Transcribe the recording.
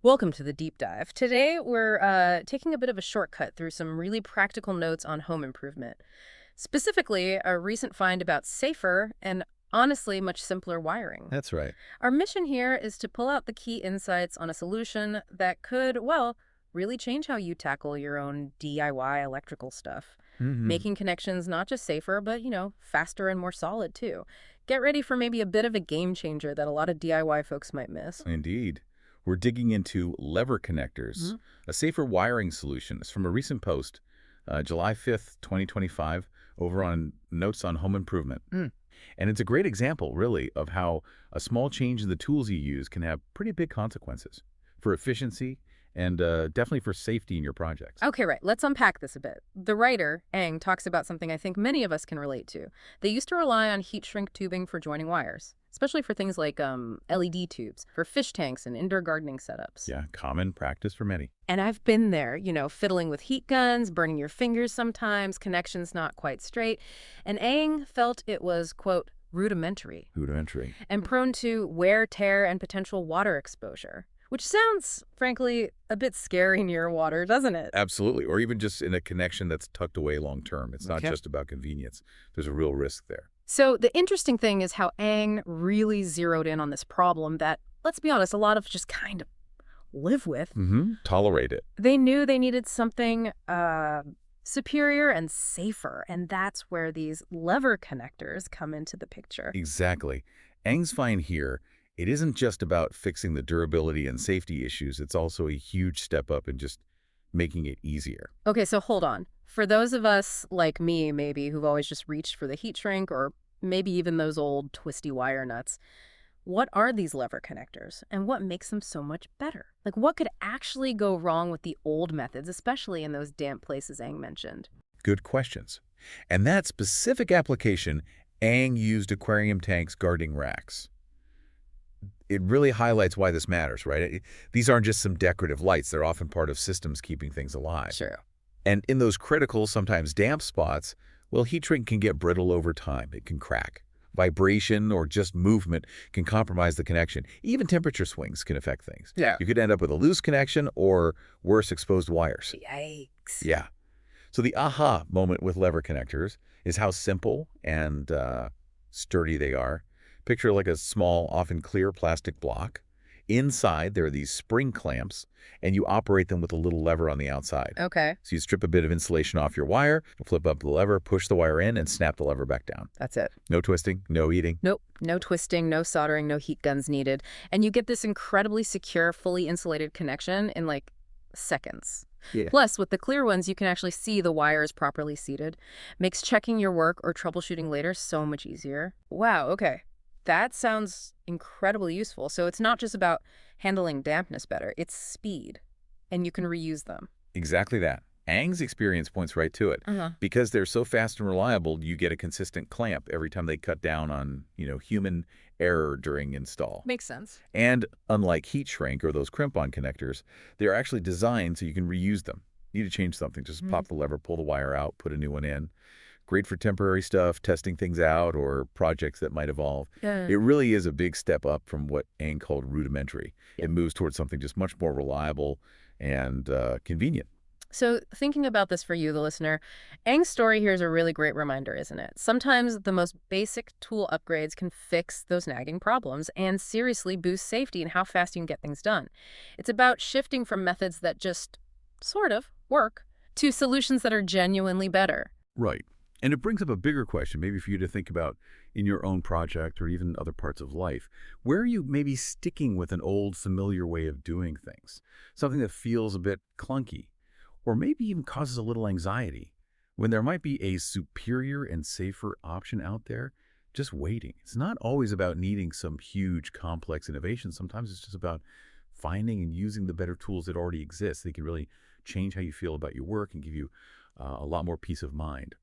Welcome to the deep dive. Today, we're taking a bit of a shortcut through some really practical notes on home improvement. Specifically, a recent find about safer and honestly much simpler wiring. That's right. Our mission here is to pull out the key insights on a solution that could, well, really change how you tackle your own DIY electrical stuff. Hmm. Making connections not just safer, but, faster and more solid, too. Get ready for maybe a bit of a game changer that a lot of DIY folks might miss. Indeed. We're digging into lever connectors, a safer wiring solution. It's from a recent post, July 5th, 2025, over on Notes on Home Improvement. Mm. And it's a great example, really, of how a small change in the tools you use can have pretty big consequences for efficiency and definitely for safety in your projects. Okay, right. Let's unpack this a bit. The writer, Eng, talks about something I think many of us can relate to. They used to rely on heat shrink tubing for joining wires, especially for things like LED tubes, for fish tanks and indoor gardening setups. Yeah, common practice for many. And I've been there, fiddling with heat guns, burning your fingers sometimes, connections not quite straight. And Eng felt it was, quote, rudimentary Rudimentary. and prone to wear, tear, and potential water exposure. Which sounds, frankly, a bit scary near water, doesn't it? Absolutely. Or even just in a connection that's tucked away long term. It's not Okay. just about convenience. There's a real risk there. So the interesting thing is how Aang really zeroed in on this problem that, let's be honest, a lot of just kind of live with. Tolerate it. They knew they needed something superior and safer, and that's where these lever connectors come into the picture. Exactly. Eng's find here, it isn't just about fixing the durability and safety issues. It's also a huge step up in just making it easier. Okay, so hold on. For those of us like me, maybe, who've always just reached for the heat shrink or maybe even those old twisty wire nuts, what are these lever connectors and what makes them so much better? Like, what could actually go wrong with the old methods, especially in those damp places Aang mentioned? Good questions. And that specific application, Eng used aquarium tanks guarding racks. It really highlights why this matters, right? These aren't just some decorative lights. They're often part of systems keeping things alive. Sure. And in those critical, sometimes damp spots, well, heat shrink can get brittle over time. It can crack. Vibration or just movement can compromise the connection. Even temperature swings can affect things. Yeah. You could end up with a loose connection or, worse, exposed wires. Yikes. Yeah. So the aha moment with lever connectors is how simple and sturdy they are. Picture like a small, often clear plastic block. Inside, there are these spring clamps, and you operate them with a little lever on the outside. Okay, So you strip a bit of insulation off your wire, flip up the lever, push the wire in, and snap the lever back down. that's it. No twisting, no eating. Nope, no twisting, no soldering, no heat guns needed. And you get this incredibly secure, fully insulated connection in like seconds. Yeah. Plus, with the clear ones, you can actually see the wires properly seated. Makes checking your work or troubleshooting later so much easier. Wow, okay. That sounds incredibly useful. So it's not just about handling dampness better, it's speed. And you can reuse them. Exactly that. Ang's experience points right to it. Uh-huh. Because they're so fast and reliable, you get a consistent clamp every time they cut down on, human error during install. Makes sense. And unlike heat shrink or those crimp-on connectors, they're actually designed so you can reuse them. Need to change something, just pop the lever, pull the wire out, put a new one in. Great for temporary stuff, testing things out, or projects that might evolve. Yeah. It really is a big step up from what Ang called rudimentary. Yeah. It moves towards something just much more reliable and convenient. So thinking about this for you, the listener, Aang's story here is a really great reminder, isn't it? Sometimes the most basic tool upgrades can fix those nagging problems and seriously boost safety and how fast you can get things done. It's about shifting from methods that just sort of work to solutions that are genuinely better. Right. And it brings up a bigger question, maybe for you to think about in your own project or even other parts of life. Where are you maybe sticking with an old, familiar way of doing things? Something that feels a bit clunky, or maybe even causes a little anxiety, when there might be a superior and safer option out there just waiting. It's not always about needing some huge, complex innovation. Sometimes it's just about finding and using the better tools that already exist. They can really change how you feel about your work and give you a lot more peace of mind.